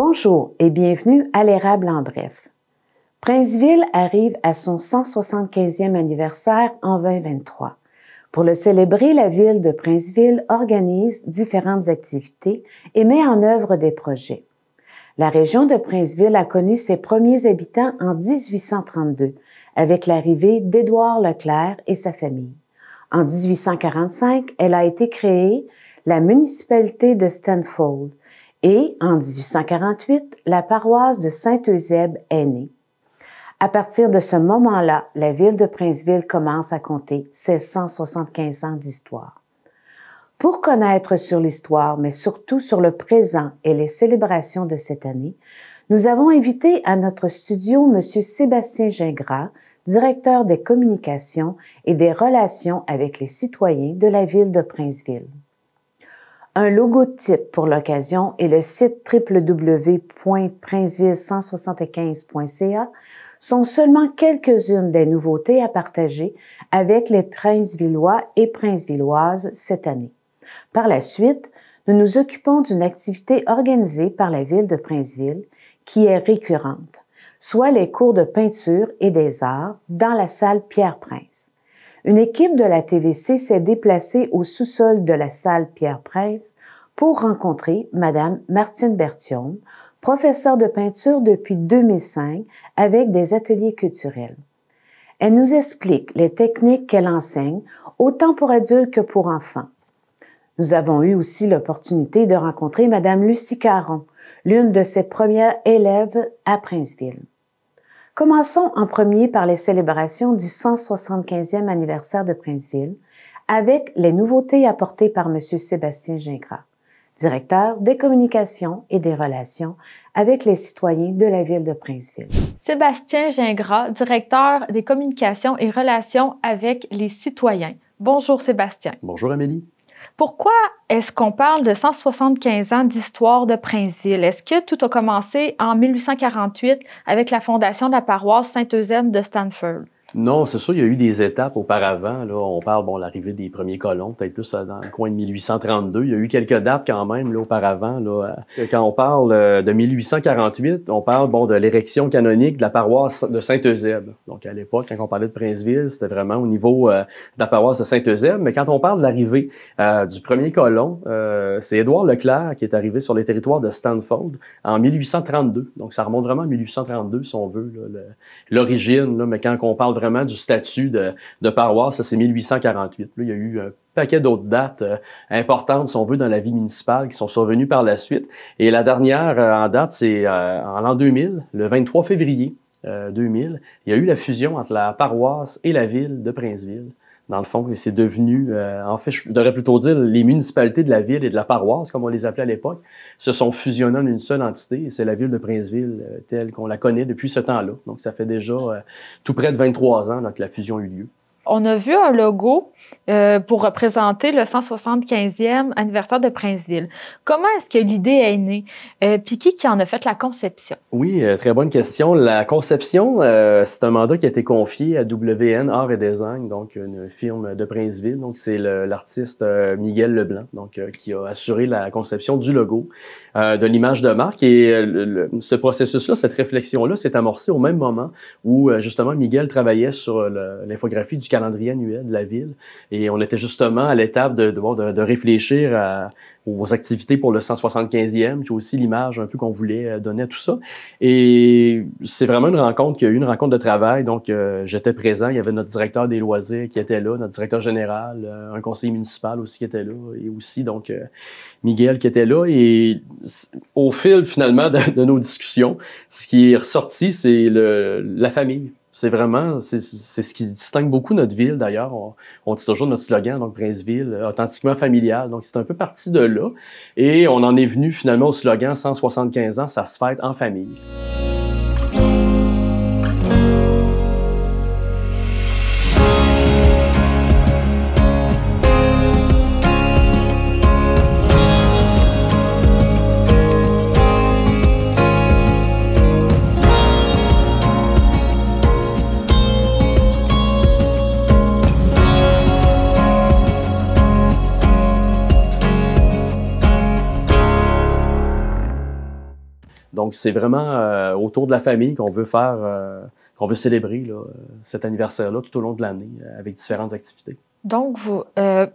Bonjour et bienvenue à l'Érable en bref. Princeville arrive à son 175e anniversaire en 2023. Pour le célébrer, la ville de Princeville organise différentes activités et met en œuvre des projets. La région de Princeville a connu ses premiers habitants en 1832, avec l'arrivée d'Édouard Leclerc et sa famille. En 1845, elle a été créée la municipalité de Stanford et en 1848, la paroisse de Saint-Eusèbe est née. À partir de ce moment-là, la ville de Princeville commence à compter 1675 ans d'histoire. Pour connaître sur l'histoire, mais surtout sur le présent et les célébrations de cette année, nous avons invité à notre studio M. Sébastien Gingras, directeur des communications et des relations avec les citoyens de la ville de Princeville. Un logotype pour l'occasion et le site www.princeville175.ca sont seulement quelques-unes des nouveautés à partager avec les Princevillois et Princevilloises cette année. Par la suite, nous nous occupons d'une activité organisée par la ville de Princeville qui est récurrente, soit les cours de peinture et des arts dans la salle Pierre-Prince. Une équipe de la TVC s'est déplacée au sous-sol de la salle Pierre-Prince pour rencontrer Madame Martine Berthiaume, professeure de peinture depuis 2005 avec des ateliers culturels. Elle nous explique les techniques qu'elle enseigne, autant pour adultes que pour enfants. Nous avons eu aussi l'opportunité de rencontrer Madame Lucie Caron, l'une de ses premières élèves à Princeville. Commençons en premier par les célébrations du 175e anniversaire de Princeville avec les nouveautés apportées par M. Sébastien Gingras, directeur des communications et des relations avec les citoyens de la ville de Princeville. Sébastien Gingras, directeur des communications et relations avec les citoyens. Bonjour Sébastien. Bonjour Amélie. Pourquoi est-ce qu'on parle de 175 ans d'histoire de Princeville? Est-ce que tout a commencé en 1848 avec la fondation de la paroisse Saint-Eusèbe de Stanford? Non, c'est sûr, il y a eu des étapes auparavant. Là, on parle, l'arrivée des premiers colons, peut-être plus dans le coin de 1832. Il y a eu quelques dates quand même là, auparavant. Là. Quand on parle de 1848, on parle de l'érection canonique de la paroisse de Saint-Eusèbe. Donc à l'époque, quand on parlait de Princeville, c'était vraiment au niveau de la paroisse de Saint-Eusèbe. Mais quand on parle de l'arrivée du premier colon, c'est Édouard Leclerc qui est arrivé sur les territoires de Stanford en 1832. Donc ça remonte vraiment à 1832, si on veut, l'origine. Mais quand on parle vraiment du statut de paroisse, ça c'est 1848. Là, il y a eu un paquet d'autres dates importantes, si on veut, dans la vie municipale qui sont survenues par la suite. Et la dernière en date, c'est en l'an 2000, le 23 février 2000, il y a eu la fusion entre la paroisse et la ville de Princeville. Dans le fond, c'est devenu, en fait, je devrais plutôt dire, les municipalités de la ville et de la paroisse, comme on les appelait à l'époque, se sont fusionnés en une seule entité. Et c'est la ville de Princeville telle qu'on la connaît depuis ce temps-là. Donc, ça fait déjà tout près de 23 ans que la fusion a eu lieu. On a vu un logo pour représenter le 175e anniversaire de Princeville. Comment est-ce que l'idée est née? Puis qui en a fait la conception? Oui, très bonne question. La conception, c'est un mandat qui a été confié à WN Art et Design, donc une firme de Princeville. Donc, c'est l'artiste Miguel Leblanc, donc qui a assuré la conception du logo, de l'image de marque. Et ce processus-là, cette réflexion-là, s'est amorcée au même moment où, justement, Miguel travaillait sur l'infographie du calendrier annuel de la ville. Et on était justement à l'étape de réfléchir aux activités pour le 175e, puis aussi l'image un peu qu'on voulait donner à tout ça. Et c'est vraiment une rencontre, qu'il y a eu une rencontre de travail. Donc, j'étais présent. Il y avait notre directeur des loisirs qui était là, notre directeur général, un conseiller municipal aussi qui était là, et aussi, donc, Miguel qui était là. Et au fil, finalement, de nos discussions, ce qui est ressorti, c'est la famille. C'est vraiment, c'est ce qui distingue beaucoup notre ville, d'ailleurs. On dit toujours notre slogan, donc Princeville, authentiquement familial. Donc, c'est un peu parti de là. Et on en est venu finalement au slogan 175 ans, ça se fête en famille. Donc, c'est vraiment autour de la famille qu'on veut faire, qu'on veut célébrer là, cet anniversaire-là tout au long de l'année avec différentes activités. Donc,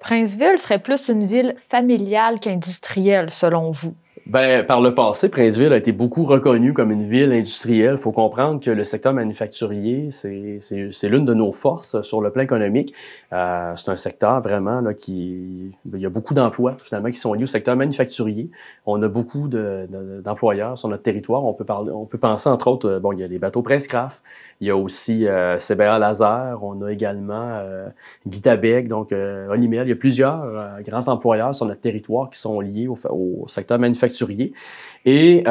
Princeville serait plus une ville familiale qu'industrielle, selon vous? Ben, par le passé, Princeville a été beaucoup reconnue comme une ville industrielle. Il faut comprendre que le secteur manufacturier, c'est l'une de nos forces sur le plan économique. C'est un secteur vraiment là, il y a beaucoup d'emplois finalement qui sont liés au secteur manufacturier. On a beaucoup d'employeurs sur notre territoire. On peut penser entre autres, bon, il y a les bateaux Prince-Craft, il y a aussi CBA Laser, on a également Guitabeg, donc Olimel. Il y a plusieurs grands employeurs sur notre territoire qui sont liés au secteur manufacturier. Et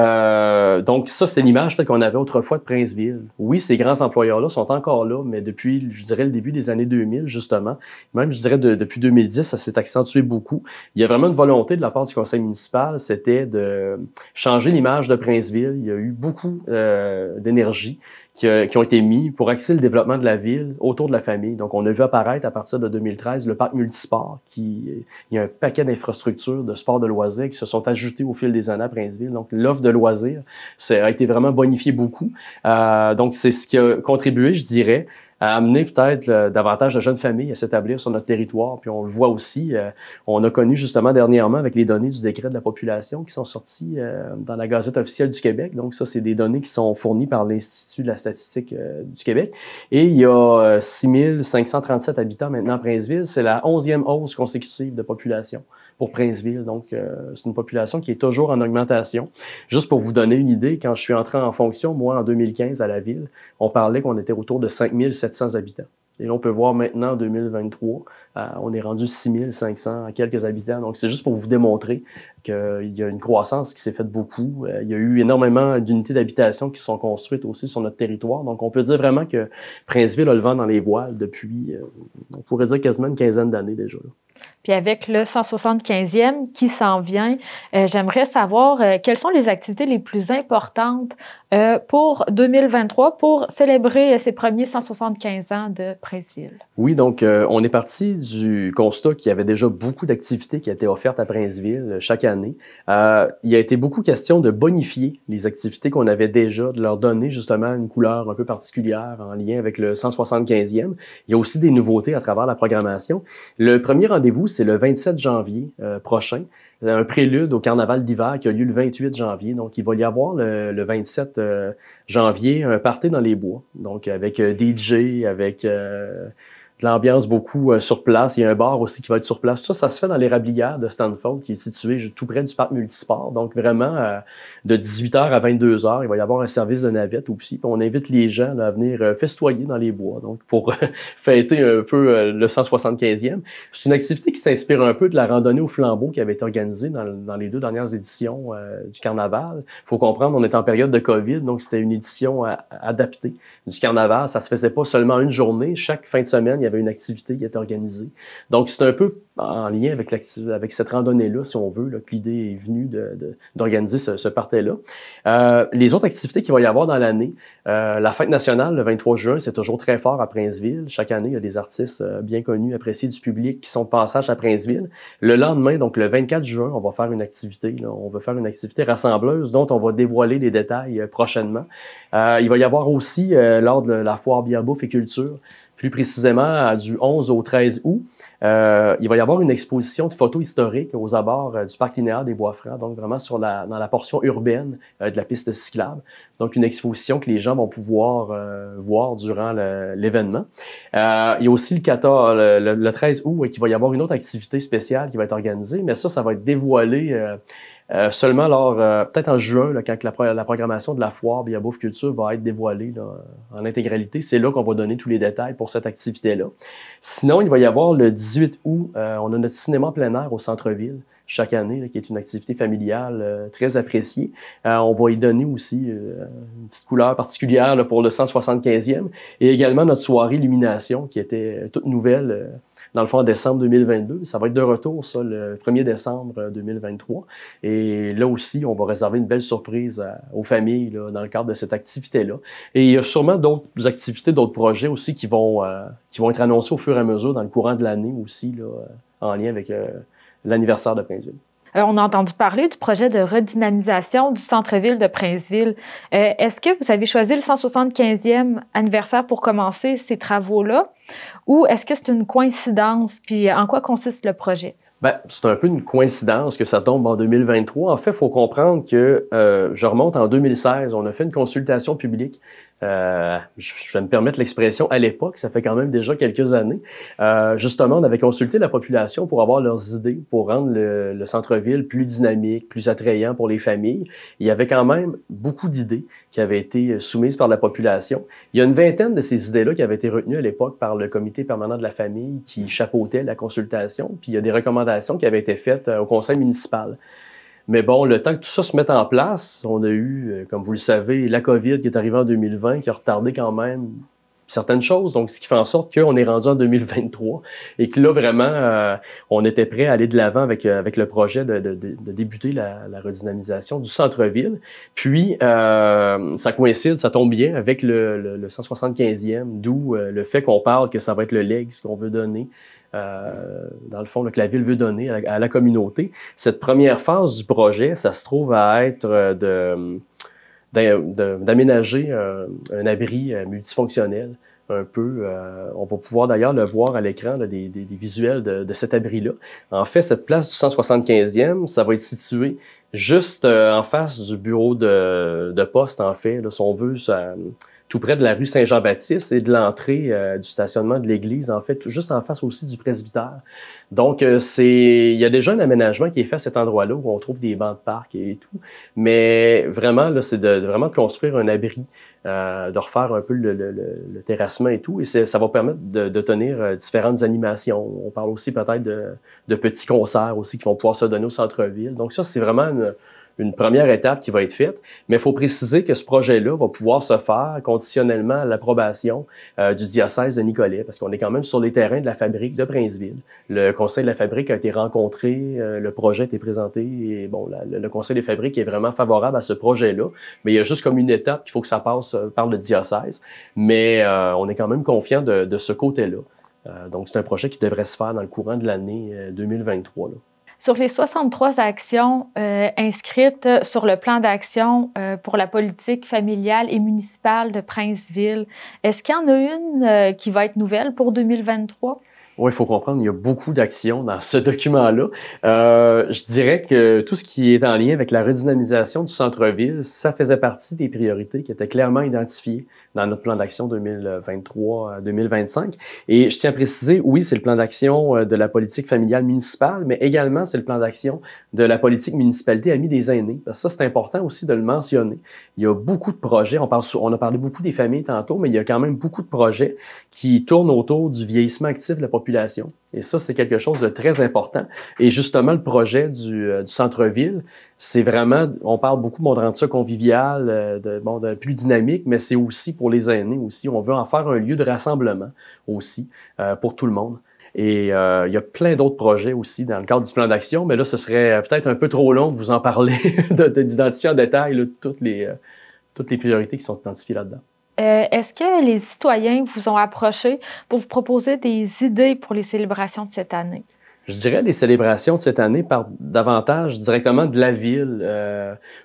donc, ça, c'est l'image peut-être qu'on avait autrefois de Princeville. Oui, ces grands employeurs-là sont encore là, mais depuis, je dirais, le début des années 2000, justement, même, je dirais, depuis 2010, ça s'est accentué beaucoup. Il y a vraiment une volonté de la part du conseil municipal, c'était de changer l'image de Princeville. Il y a eu beaucoup d'énergie qui ont été mis pour axer le développement de la ville autour de la famille. Donc, on a vu apparaître à partir de 2013 le parc multisport, il y a un paquet d'infrastructures de sports de loisirs qui se sont ajoutées au fil des années à Princeville. Donc, l'offre de loisirs a été vraiment bonifiée beaucoup. Donc, c'est ce qui a contribué, je dirais, à amener peut-être davantage de jeunes familles à s'établir sur notre territoire. Puis on le voit aussi, on a connu justement dernièrement avec les données du décret de la population qui sont sorties dans la Gazette officielle du Québec. Donc ça, c'est des données qui sont fournies par l'Institut de la statistique du Québec. Et il y a 6 537 habitants maintenant à Princeville. C'est la 11e hausse consécutive de population pour Princeville. Donc, c'est une population qui est toujours en augmentation. Juste pour vous donner une idée, quand je suis entré en fonction, moi, en 2015 à la ville, on parlait qu'on était autour de 5 700 habitants. Et là, on peut voir maintenant, en 2023, on est rendu 6 500 quelques habitants. Donc, c'est juste pour vous démontrer qu'il y a une croissance qui s'est faite beaucoup. Il y a eu énormément d'unités d'habitation qui sont construites aussi sur notre territoire. Donc, on peut dire vraiment que Princeville a le vent dans les voiles depuis, on pourrait dire quasiment une quinzaine d'années déjà. Puis avec le 175e qui s'en vient, j'aimerais savoir quelles sont les activités les plus importantes pour 2023 pour célébrer ces premiers 175 ans de Princeville. Oui, donc on est parti du constat qu'il y avait déjà beaucoup d'activités qui étaient offertes à Princeville chaque année. Il a été beaucoup question de bonifier les activités qu'on avait déjà, de leur donner justement une couleur un peu particulière en lien avec le 175e. Il y a aussi des nouveautés à travers la programmation. Le premier rendez-vous, c'est le 27 janvier prochain. Un prélude au carnaval d'hiver qui a lieu le 28 janvier. Donc, il va y avoir le 27 janvier un party dans les bois. Donc, avec DJ, avec de l'ambiance beaucoup sur place. Il y a un bar aussi qui va être sur place. Ça se fait dans l'érablière de Stanford, qui est situé tout près du parc multisport. Donc, vraiment, de 18h à 22h, il va y avoir un service de navette aussi. Puis on invite les gens là, à venir festoyer dans les bois, donc pour fêter un peu le 175e. C'est une activité qui s'inspire un peu de la randonnée au flambeau qui avait été organisée dans les 2 dernières éditions du carnaval. Il faut comprendre, on est en période de COVID, donc c'était une édition adaptée du carnaval. Ça se faisait pas seulement une journée. Chaque fin de semaine, il y avait une activité qui était organisée. Donc, c'est un peu en lien avec cette randonnée-là, si on veut, là, que l'idée est venue d'organiser ce party-là. Les autres activités qu'il va y avoir dans l'année, la fête nationale, le 23 juin, c'est toujours très fort à Princeville. Chaque année, il y a des artistes bien connus, appréciés du public qui sont de passage à Princeville. Le lendemain, donc le 24 juin, on va faire une activité. Là, on va faire une activité rassembleuse dont on va dévoiler les détails prochainement. Il va y avoir aussi, lors de la foire Bière-Bouffe et Culture, plus précisément du 11 au 13 août, il va y avoir une exposition de photos historiques aux abords du parc linéaire des Bois-Francs, donc vraiment dans la portion urbaine de la piste cyclable. Donc, une exposition que les gens vont pouvoir voir durant l'événement. Il y a aussi le 13 août, qu'il va y avoir une autre activité spéciale qui va être organisée, mais ça va être dévoilé seulement peut-être en juin, là, quand la programmation de la foire Bière-Bouffe Culture va être dévoilée là, en intégralité. C'est là qu'on va donner tous les détails pour cette activité-là. Sinon, il va y avoir le 18 août, on a notre cinéma plein air au centre-ville chaque année, là, qui est une activité familiale très appréciée. On va y donner aussi une petite couleur particulière là, pour le 175e et également notre soirée illumination qui était toute nouvelle dans le fond, en décembre 2022. Ça va être de retour, ça, le 1er décembre 2023. Et là aussi, on va réserver une belle surprise aux familles là, dans le cadre de cette activité-là. Et il y a sûrement d'autres activités, d'autres projets aussi qui vont être annoncés au fur et à mesure dans le courant de l'année aussi, là, en lien avec l'anniversaire de Princeville. on a entendu parler du projet de redynamisation du centre-ville de Princeville. Est-ce que vous avez choisi le 175e anniversaire pour commencer ces travaux-là ou est-ce que c'est une coïncidence? Puis en quoi consiste le projet? Ben, c'est un peu une coïncidence que ça tombe en 2023. En fait, il faut comprendre que je remonte en 2016. On a fait une consultation publique. Je vais me permettre l'expression à l'époque, ça fait quand même déjà quelques années. Justement, on avait consulté la population pour avoir leurs idées, pour rendre le centre-ville plus dynamique, plus attrayant pour les familles. Il y avait quand même beaucoup d'idées qui avaient été soumises par la population. Il y a une vingtaine de ces idées-là qui avaient été retenues à l'époque par le comité permanent de la famille qui chapeautait la consultation. Puis il y a des recommandations qui avaient été faites au conseil municipal. Mais bon, le temps que tout ça se mette en place, on a eu, comme vous le savez, la COVID qui est arrivée en 2020, qui a retardé quand même certaines choses. Donc, ce qui fait en sorte qu'on est rendu en 2023 et que là, vraiment, on était prêt à aller de l'avant avec le projet de débuter la redynamisation du centre-ville. Puis, ça coïncide, ça tombe bien avec le 175e, d'où le fait qu'on parle que ça va être le legs qu'on veut donner. Dans le fond, là, que la ville veut donner à la communauté. Cette première phase du projet, ça se trouve à être d'aménager un abri multifonctionnel un peu. On va pouvoir d'ailleurs le voir à l'écran, des visuels de cet abri-là. En fait, cette place du 175e, ça va être situé juste en face du bureau de poste, en fait. Là, si on veut, tout près de la rue Saint-Jean-Baptiste et de l'entrée du stationnement de l'église, en fait, juste en face aussi du presbytère. Donc, il y a déjà un aménagement qui est fait à cet endroit-là où on trouve des bancs de parc et tout. Mais vraiment, là, c'est vraiment de construire un abri, de refaire un peu le terrassement et tout. Et ça va permettre de tenir différentes animations. On parle aussi peut-être de petits concerts aussi qui vont pouvoir se donner au centre-ville. Donc ça, c'est vraiment une première étape qui va être faite, mais il faut préciser que ce projet-là va pouvoir se faire conditionnellement à l'approbation du diocèse de Nicolet, parce qu'on est quand même sur les terrains de la fabrique de Princeville. Le conseil de la fabrique a été rencontré, le projet a été présenté, et bon, le conseil des fabriques est vraiment favorable à ce projet-là, mais il y a juste comme une étape qu'il faut que ça passe par le diocèse, mais on est quand même confiant de ce côté-là. Donc, c'est un projet qui devrait se faire dans le courant de l'année 2023, là. Sur les 63 actions inscrites sur le plan d'action pour la politique familiale et municipale de Princeville, est-ce qu'il y en a une qui va être nouvelle pour 2023? Oui, il faut comprendre, il y a beaucoup d'actions dans ce document-là. Je dirais que tout ce qui est en lien avec la redynamisation du centre-ville, ça faisait partie des priorités qui étaient clairement identifiées dans notre plan d'action 2023-2025. Et je tiens à préciser, oui, c'est le plan d'action de la politique familiale municipale, mais également c'est le plan d'action de la politique municipalité Amis des aînés. Parce que ça, c'est important aussi de le mentionner. Il y a beaucoup de projets, on a parlé beaucoup des familles tantôt, mais il y a quand même beaucoup de projets qui tournent autour du vieillissement actif de la population. Et ça, c'est quelque chose de très important. Et justement, le projet du centre-ville, c'est vraiment, on parle beaucoup de rendre ça convivial, de plus dynamique, mais c'est aussi pour les aînés aussi. On veut en faire un lieu de rassemblement aussi pour tout le monde. Et il y a plein d'autres projets aussi dans le cadre du plan d'action, mais là, ce serait peut-être un peu trop long de vous en parler, d'identifier en détail là, toutes les priorités qui sont identifiées là-dedans. Est-ce que les citoyens vous ont approché pour vous proposer des idées pour les célébrations de cette année? Je dirais les célébrations de cette année partent davantage directement de la ville,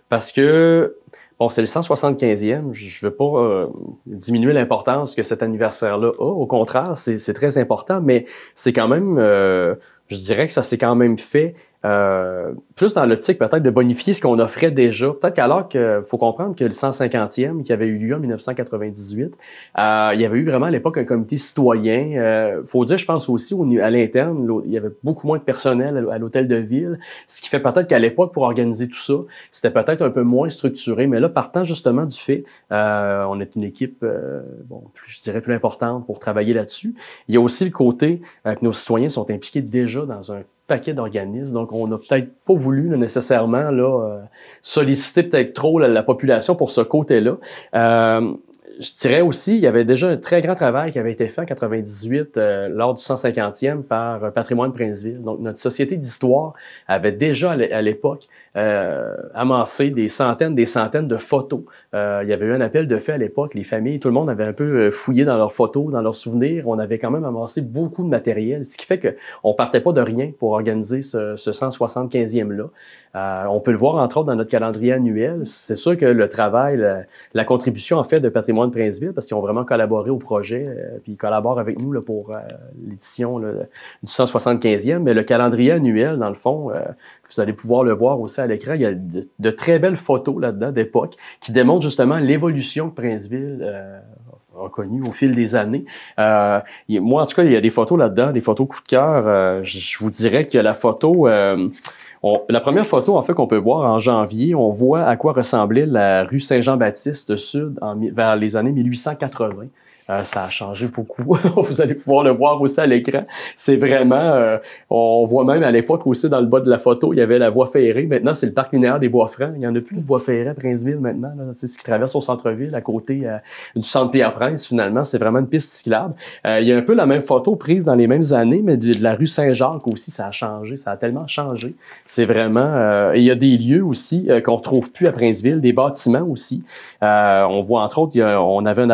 parce que, bon, c'est le 175e, je ne veux pas diminuer l'importance que cet anniversaire-là a, au contraire, c'est très important, mais c'est quand même, je dirais que ça s'est quand même fait plus dans l'optique peut-être de bonifier ce qu'on offrait déjà. Peut-être qu'alors qu'il faut comprendre que le 150e qui avait eu lieu en 1998, il y avait eu vraiment à l'époque un comité citoyen. Faut dire, je pense aussi à l'interne, il y avait beaucoup moins de personnel à l'hôtel de ville, ce qui fait peut-être qu'à l'époque, pour organiser tout ça, c'était peut-être un peu moins structuré. Mais là, partant justement du fait, on est une équipe, je dirais plus importante pour travailler là-dessus. Il y a aussi le côté que nos citoyens sont impliqués déjà dans un paquet d'organismes. Donc, on n'a peut-être pas voulu là, nécessairement solliciter peut-être trop la population pour ce côté-là. je dirais aussi, il y avait déjà un très grand travail qui avait été fait en 98 lors du 150e par Patrimoine Princeville. Donc, notre société d'histoire avait déjà à l'époque amassé des centaines de photos. Il y avait eu un appel de fait à l'époque. Les familles, tout le monde avait un peu fouillé dans leurs photos, dans leurs souvenirs. On avait quand même amassé beaucoup de matériel, ce qui fait qu'on partait pas de rien pour organiser ce 175e-là. On peut le voir, entre autres, dans notre calendrier annuel. C'est sûr que le travail, la contribution, en fait, de Patrimoine Princeville, parce qu'ils ont vraiment collaboré au projet, puis ils collaborent avec nous là, pour l'édition du 175e. Mais le calendrier annuel, dans le fond, vous allez pouvoir le voir aussi à l'écran, il y a de très belles photos là-dedans d'époque qui démontrent justement l'évolution que Princeville a connue au fil des années. Moi, en tout cas, il y a des photos là-dedans, des photos coup de cœur. Je vous dirais qu'il y a la photo... la première photo, en fait, qu'on peut voir en janvier, on voit à quoi ressemblait la rue Saint-Jean-Baptiste Sud vers les années 1880. Ça a changé beaucoup. Vous allez pouvoir le voir aussi à l'écran. C'est vraiment... on voit même à l'époque aussi, dans le bas de la photo, il y avait la voie ferrée. Maintenant, c'est le parc linéaire des Bois-Francs. Il n'y en a plus de voie ferrée à Princeville maintenant. C'est ce qui traverse au centre-ville, à côté du centre Pierre-Prince, finalement. C'est vraiment une piste cyclable. Il y a un peu la même photo prise dans les mêmes années, mais de la rue Saint-Jacques aussi, ça a changé. Ça a tellement changé. C'est vraiment... il y a des lieux aussi qu'on ne retrouve plus à Princeville, des bâtiments aussi. On voit, entre autres, on avait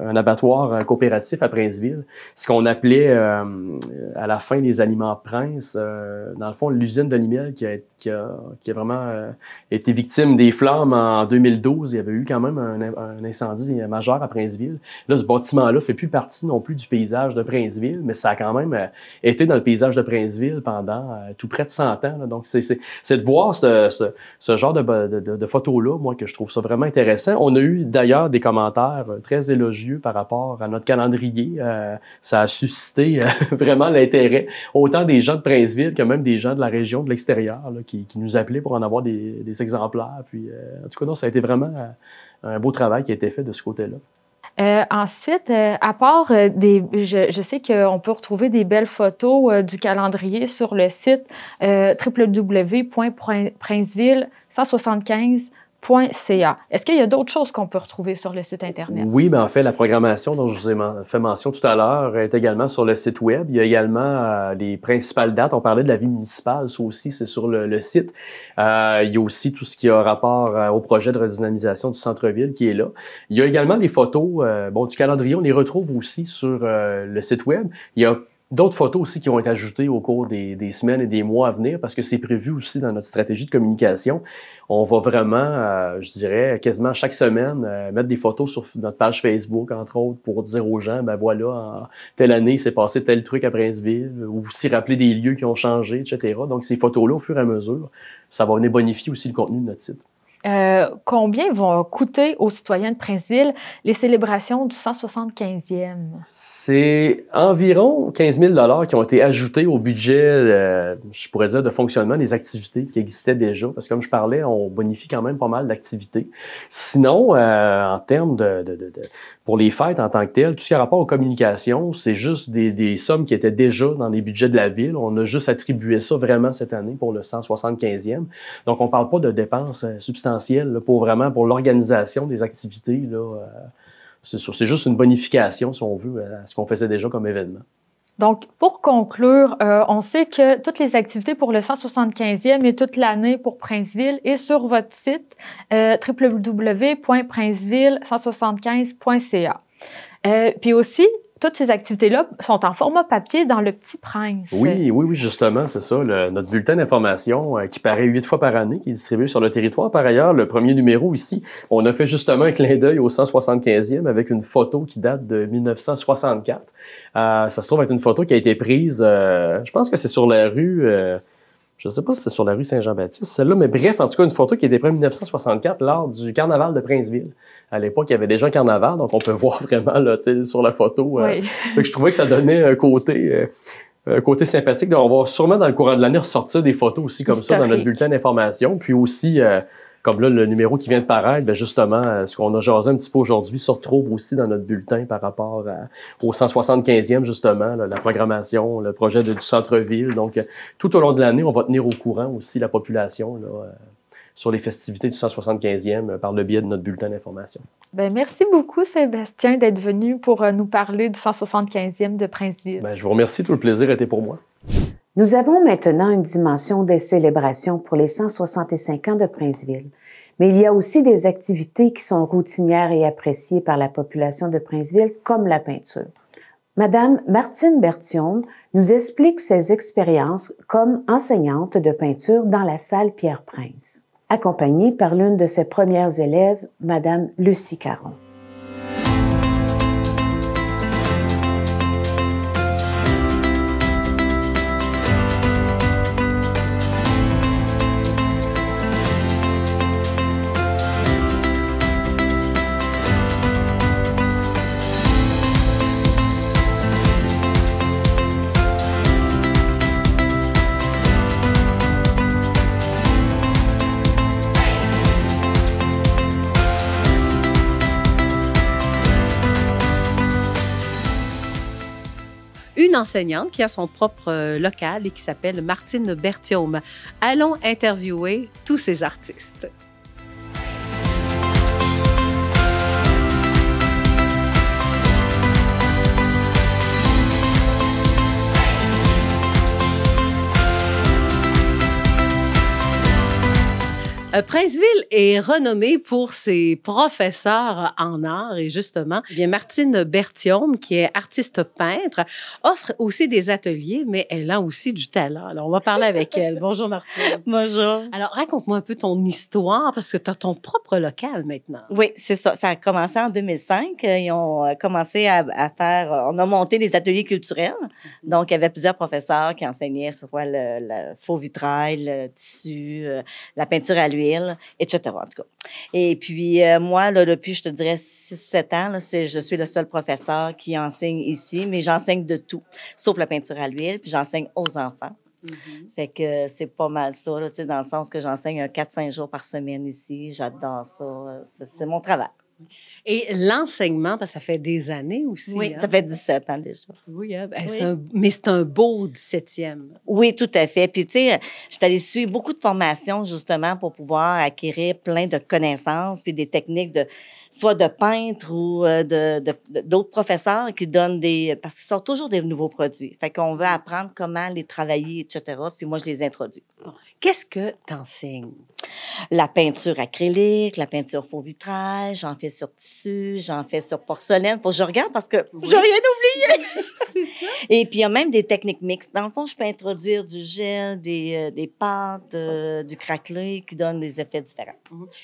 un abattoir coopératif à Princeville, ce qu'on appelait à la fin des Aliments Prince, dans le fond, l'usine de Limel qui a vraiment été victime des flammes en 2012. Il y avait eu quand même un incendie majeur à Princeville. Là, ce bâtiment-là fait plus partie non plus du paysage de Princeville, mais ça a quand même été dans le paysage de Princeville pendant tout près de 100 ans. Là. Donc, c'est de voir ce genre de photos-là, moi, que je trouve ça vraiment intéressant. On a eu d'ailleurs des commentaires très élogieux par rapport à notre calendrier. Ça a suscité vraiment l'intérêt, autant des gens de Princeville que même des gens de la région, de l'extérieur, là, qui nous appelaient pour en avoir des exemplaires. Puis, en tout cas, non, ça a été vraiment un beau travail qui a été fait de ce côté-là. Ensuite, à part je sais qu'on peut retrouver des belles photos du calendrier sur le site www.princeville175.ca. Est-ce qu'il y a d'autres choses qu'on peut retrouver sur le site Internet? Oui, bien en fait, la programmation dont je vous ai fait mention tout à l'heure est également sur le site web. Il y a également les principales dates. On parlait de la vie municipale, ça aussi, c'est sur le site. Il y a aussi tout ce qui a rapport au projet de redynamisation du centre-ville qui est là. Il y a également les photos du calendrier. On les retrouve aussi sur le site web. Il y a d'autres photos aussi qui vont être ajoutées au cours des semaines et des mois à venir parce que c'est prévu aussi dans notre stratégie de communication. On va vraiment, je dirais, quasiment chaque semaine, mettre des photos sur notre page Facebook, entre autres, pour dire aux gens, ben voilà, en telle année, il s'est passé tel truc à Princeville, ou aussi rappeler des lieux qui ont changé, etc. Donc, ces photos-là, au fur et à mesure, ça va venir bonifier aussi le contenu de notre site. Combien vont coûter aux citoyens de Princeville les célébrations du 175e? C'est environ 15 000 qui ont été ajoutés au budget, je pourrais dire, de fonctionnement des activités qui existaient déjà. Parce que comme je parlais, on bonifie quand même pas mal d'activités. Sinon, en termes pour les fêtes en tant que telles, tout ce qui a rapport aux communications, c'est juste des sommes qui étaient déjà dans les budgets de la ville. On a juste attribué ça vraiment cette année pour le 175e. Donc, on ne parle pas de dépenses substantielles là, pour l'organisation des activités. Là, c'est juste une bonification, si on veut, à ce qu'on faisait déjà comme événement. Donc, pour conclure, on sait que toutes les activités pour le 175e et toute l'année pour Princeville est sur votre site www.princeville175.ca. Puis aussi, toutes ces activités-là sont en format papier dans Le Petit Prince. Oui, justement, c'est ça. Notre bulletin d'information qui paraît 8 fois par année, qui est distribué sur le territoire. Par ailleurs, le premier numéro ici, on a fait justement un clin d'œil au 175e avec une photo qui date de 1964. Ça se trouve être une photo qui a été prise, je pense que c'est sur la rue... je ne sais pas si c'est sur la rue Saint-Jean-Baptiste, celle-là, mais bref, en tout cas, une photo qui a été prise en 1964 lors du carnaval de Princeville. À l'époque, il y avait déjà un carnaval, donc on peut voir vraiment là, sur la photo. Oui. Je trouvais que ça donnait un côté sympathique. Donc, on va sûrement, dans le courant de l'année, ressortir des photos aussi comme ça dans notre bulletin d'information. Puis aussi, comme là, le numéro qui vient de paraître, bien justement, ce qu'on a jasé un petit peu aujourd'hui se retrouve aussi dans notre bulletin par rapport au 175e, justement, là, la programmation, le projet du centre-ville. Donc, tout au long de l'année, on va tenir au courant aussi la population là, sur les festivités du 175e par le biais de notre bulletin d'information. Bien, merci beaucoup, Sébastien, d'être venu pour nous parler du 175e de Princeville. Bien, je vous remercie, tout le plaisir était pour moi. Nous avons maintenant une dimension des célébrations pour les 165 ans de Princeville, mais il y a aussi des activités qui sont routinières et appréciées par la population de Princeville, comme la peinture. Madame Martine Berthiaume nous explique ses expériences comme enseignante de peinture dans la salle Pierre-Prince, accompagnée par l'une de ses premières élèves, Madame Lucie Caron. Une enseignante qui a son propre local et qui s'appelle Martine Berthiaume. Allons interviewer tous ces artistes. Princeville est renommée pour ses professeurs en art et justement, bien Martine Berthiaume, qui est artiste peintre, offre aussi des ateliers, mais elle a aussi du talent. Alors, on va parler avec elle. Bonjour Martine. Bonjour. Alors, raconte-moi un peu ton histoire parce que tu as ton propre local maintenant. Oui, c'est ça. Ça a commencé en 2005. Ils ont commencé à faire... On a monté des ateliers culturels. Donc, il y avait plusieurs professeurs qui enseignaient sur le faux vitrail, le tissu, la peinture à l'huile, etc. En tout cas. Et puis, moi, là, depuis, je te dirais, 6-7 ans, là, je suis le seul professeur qui enseigne ici, mais j'enseigne de tout, sauf la peinture à l'huile, puis j'enseigne aux enfants. Fait que c'est pas mal ça, là, tu sais, dans le sens que j'enseigne 4-5 jours par semaine ici. J'adore ça. C'est mon travail. Et l'enseignement, parce que ça fait des années aussi. Oui, hein? ça fait 17 ans déjà. Oui, hein? Ben, Oui. mais c'est un beau 17e. Oui, tout à fait. Puis, tu sais, je suis allée suivre beaucoup de formations, justement, pour pouvoir acquérir plein de connaissances, puis des techniques soit de peintre ou d'autres professeurs qui donnent parce qu'ils sortent toujours des nouveaux produits. Fait qu'on veut apprendre comment les travailler, etc. Puis moi, je les introduis. Qu'est-ce que tu enseignes? La peinture acrylique, la peinture faux vitrail, j'en fais sur tissu, j'en fais sur porcelaine. Faut que je regarde parce que j'ai rien oublié. C'est ça. Et puis, il y a même des techniques mixtes. Dans le fond, je peux introduire du gel, des pâtes, du craquelé qui donnent des effets différents.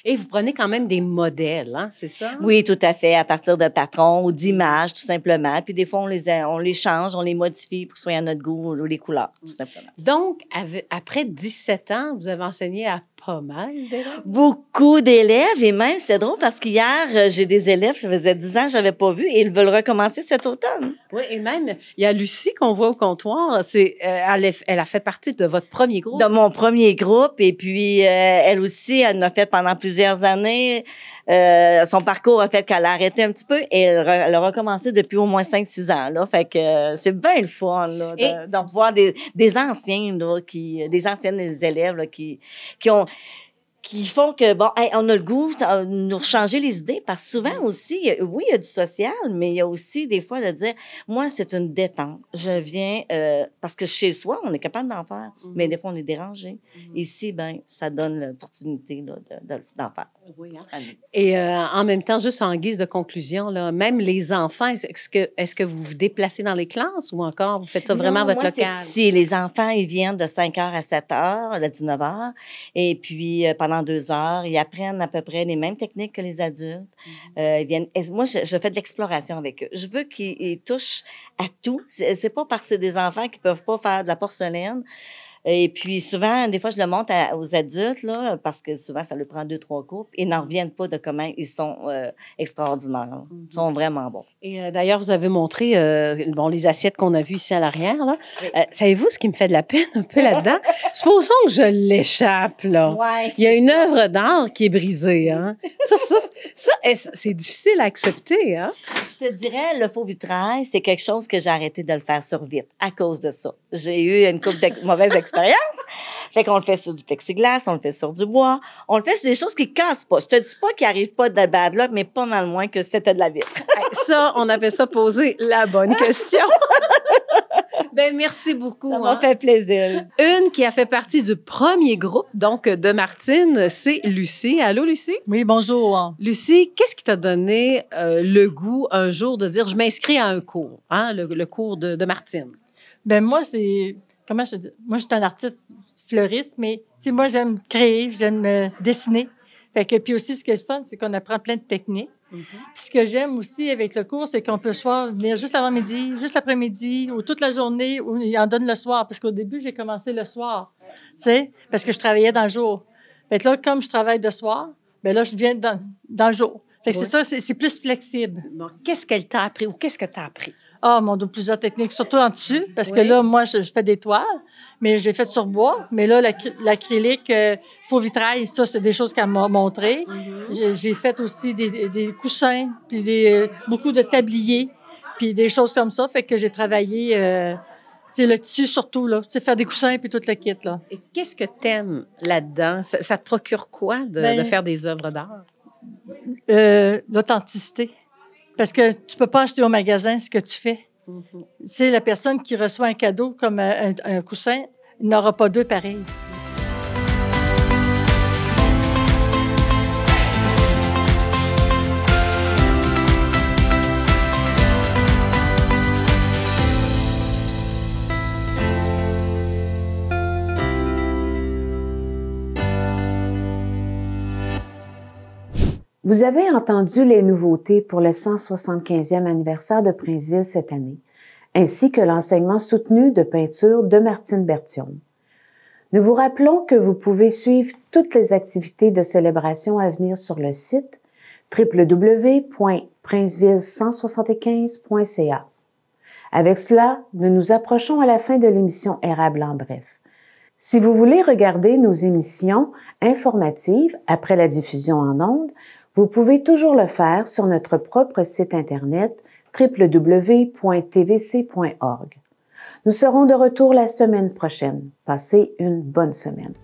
Et vous prenez quand même des modèles, hein, c'est ça? Oui, tout à fait, à partir de patrons ou d'images, tout simplement. Puis des fois, on les change, on les modifie pour que ce soit à notre goût ou les couleurs, tout simplement. Donc, après 17 ans, vous avez enseigné à pas mal d'élèves? Beaucoup d'élèves, et même, c'est drôle parce qu'hier, j'ai des élèves, ça faisait 10 ans que je n'avais pas vu, et ils veulent recommencer cet automne. Oui, et même, il y a Lucie qu'on voit au comptoir, elle a fait partie de votre premier groupe. De mon premier groupe, et puis elle aussi, elle en a fait pendant plusieurs années. Son parcours a fait qu'elle a arrêté un petit peu et elle a recommencé depuis au moins 5-6 ans. Là. Fait que c'est bien le fun là, de revoir des anciens, là, des anciennes élèves là, qui font que, bon, hey, on a le goût de nous changer les idées parce que souvent aussi, oui, il y a du social, mais il y a aussi des fois de dire, moi, c'est une détente. Je viens, parce que chez soi, on est capable d'en faire, mais des fois, on est dérangé. Ici, ben, ça donne l'opportunité là, d'en faire. Oui, hein? Et en même temps, juste en guise de conclusion, là, même les enfants, est-ce que vous vous déplacez dans les classes ou encore vous faites ça vraiment à votre local? Si les enfants, ils viennent de 5h à 7h, à 19h, et puis pendant 2 heures, ils apprennent à peu près les mêmes techniques que les adultes. Ils viennent. Moi, je fais de l'exploration avec eux. Je veux qu'ils touchent à tout. C'est pas parce que c'est des enfants qui peuvent pas faire de la porcelaine. Et puis, souvent, des fois, je le montre aux adultes, là, parce que souvent, ça leur prend 2-3 cours. Ils n'en reviennent pas de comment ils sont extraordinaires. Ils sont vraiment bons. Et d'ailleurs, vous avez montré les assiettes qu'on a vues ici à l'arrière. Là. Savez-vous ce qui me fait de la peine un peu là-dedans? Supposons que je l'échappe, là. Ouais, il y a une œuvre d'art qui est brisée. Hein? Ça, c'est difficile à accepter. Hein? Je te dirais, le faux vitrail, c'est quelque chose que j'ai arrêté de le faire sur vite à cause de ça. J'ai eu une couple de mauvaises expériences d'expérience. Fait qu'on le fait sur du plexiglas, on le fait sur du bois, on le fait sur des choses qui cassent pas. Je te dis pas qu'il arrive pas de bad luck, mais pas mal moins que c'était de la vitre. Ça, on appelle ça poser la bonne question. Ben merci beaucoup. Ça m'a fait plaisir. Une qui a fait partie du premier groupe, donc de Martine, c'est Lucie. Allô, Lucie? Oui, bonjour. Lucie, qu'est-ce qui t'a donné le goût un jour de dire je m'inscris à un cours, hein, le cours de Martine? Ben moi, comment je te dis? Moi, je suis un artiste fleuriste, mais moi, j'aime créer, j'aime dessiner. Fait que, puis aussi, ce qui est fun, c'est qu'on apprend plein de techniques. Puis ce que j'aime aussi avec le cours, c'est qu'on peut soit venir juste l'avant-midi, juste l'après-midi, ou toute la journée, ou il en donne le soir. Parce qu'au début, j'ai commencé le soir, parce que je travaillais dans le jour. Fait que là, comme je travaille de soir, ben là, je viens dans le jour. Fait que c'est ça, c'est plus flexible. Bon, qu'est-ce qu'elle t'a appris ou qu'est-ce que tu as appris? Ah, mon Dieu, plusieurs techniques, surtout en tissu, parce que là, moi, je fais des toiles, mais j'ai fait sur bois. Mais là, l'acrylique, faux vitrail, ça, c'est des choses qu'elle m'a montré. J'ai fait aussi des coussins, puis beaucoup de tabliers, puis des choses comme ça. Fait que j'ai travaillé, le tissu surtout, là, faire des coussins, puis tout le kit, là. Et qu'est-ce que t'aimes là-dedans? Ça te procure quoi de faire des œuvres d'art? L'authenticité. Parce que tu peux pas acheter au magasin ce que tu fais. C'est la personne qui reçoit un cadeau comme un coussin, il n'aura pas deux pareils. Vous avez entendu les nouveautés pour le 175e anniversaire de Princeville cette année, ainsi que l'enseignement soutenu de peinture de Martine Berthiaume. Nous vous rappelons que vous pouvez suivre toutes les activités de célébration à venir sur le site www.princeville175.ca. Avec cela, nous nous approchons à la fin de l'émission Érable en bref. Si vous voulez regarder nos émissions informatives après la diffusion en ondes, vous pouvez toujours le faire sur notre propre site Internet www.tvc.org. Nous serons de retour la semaine prochaine. Passez une bonne semaine.